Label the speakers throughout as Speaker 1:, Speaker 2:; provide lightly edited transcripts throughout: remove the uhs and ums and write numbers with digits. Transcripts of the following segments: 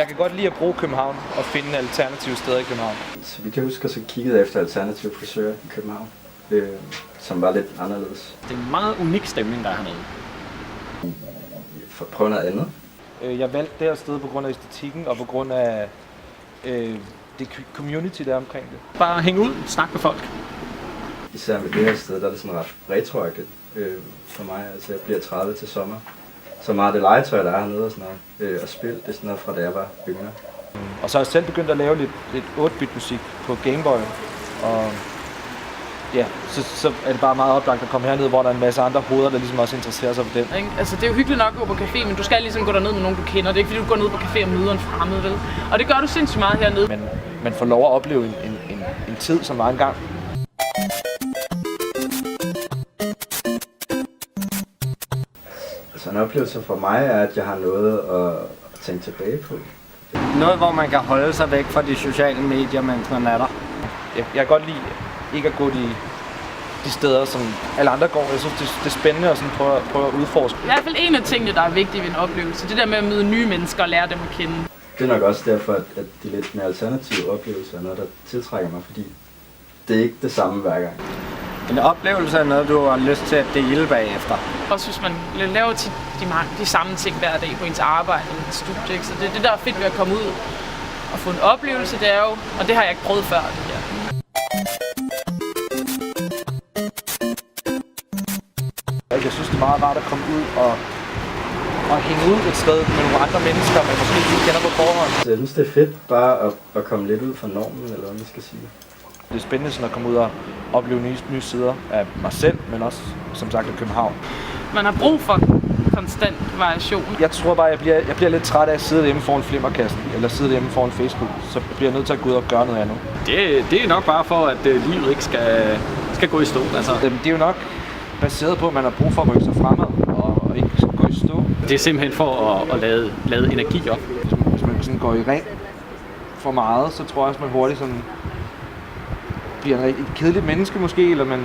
Speaker 1: jeg kan godt lide at bruge København og finde alternative steder i København.
Speaker 2: Så vi kan huske, at jeg kiggede efter alternative frisører i København, som var lidt anderledes.
Speaker 3: Det er en meget unik stemning, der er hernede.
Speaker 2: For at prøve noget andet.
Speaker 1: Jeg valgte det her sted på grund af æstetikken og på grund af det community, der er omkring det.
Speaker 3: Bare hænge ud, snakke med folk.
Speaker 2: Især med det her sted, der er det sådan ret retroagtigt for mig. Altså jeg bliver 30 til sommer. Så meget af det legetøj, der er hernede og sådan noget, og spil, det er sådan noget fra da jeg var yngre.
Speaker 1: Og så har jeg selv begyndt at lave lidt 8-bit musik på Game Boy. Og ja, så er det bare meget oplagt at komme herned, hvor der er en masse andre hoveder, der ligesom også interesserer sig for den.
Speaker 4: Altså det er jo hyggeligt nok at gå på café, men du skal ligesom gå derned med nogen, du kender. Det er ikke fordi, du går ned på café og møder en fremmed, vel? Og det gør du sindssygt meget hernede.
Speaker 1: Men man får lov at opleve en tid, som var engang.
Speaker 2: Så en oplevelse for mig er, at jeg har noget at tænke tilbage på.
Speaker 5: Noget, hvor man kan holde sig væk fra de sociale medier, mens man er der.
Speaker 1: Jeg kan godt lide ikke at gå de steder, som alle andre går. Jeg synes, det er spændende at sådan prøve at udforske.
Speaker 4: I hvert fald en af tingene, der er vigtige ved en oplevelse, det der med at møde nye mennesker og lære dem at kende.
Speaker 2: Det er nok også derfor, at de lidt mere alternative oplevelser er noget, der tiltrækker mig, fordi det er ikke det samme hver gang.
Speaker 5: En oplevelse er noget, du har lyst til at dele bagefter.
Speaker 4: Også hvis man laver de samme ting hver dag på ens arbejde eller studie, ikke? Så det der er fedt ved at komme ud og få en oplevelse, det er jo, og det har jeg ikke prøvet før. Det her.
Speaker 1: Jeg synes, det er meget rart at komme ud og hænge ud et sted med nogle andre mennesker, man måske ikke kender på forhånd.
Speaker 2: Så jeg synes, det er fedt bare at komme lidt ud fra normen, eller hvad man skal sige.
Speaker 1: Det er spændende sådan at komme ud og opleve nye sider af mig selv, men også, som sagt, af København.
Speaker 4: Man har brug for konstant variation.
Speaker 1: Jeg tror bare, jeg bliver lidt træt af at sidde hjemme foran flimmerkassen, eller sidde hjemme foran Facebook. Så bliver jeg nødt til at gå ud og gøre noget andet.
Speaker 3: Det er nok bare for, at livet ikke skal gå i stå. Altså.
Speaker 1: Det er jo nok baseret på, at man har brug for at rykke sig fremad, og ikke gå i stå.
Speaker 3: Det er simpelthen for at lade energi op.
Speaker 1: Hvis man sådan går i ring for meget, så tror jeg også, man hurtigt sådan bliver et kedeligt menneske måske, eller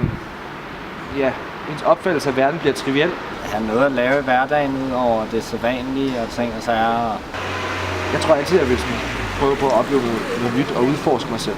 Speaker 1: ens opfattelse af verden bliver triviel.
Speaker 5: Jeg har noget at lave i hverdagen ud over det sædvanlige og ting og sager.
Speaker 1: Jeg tror altid, at jeg vil prøve på at opleve noget nyt og udforske mig selv.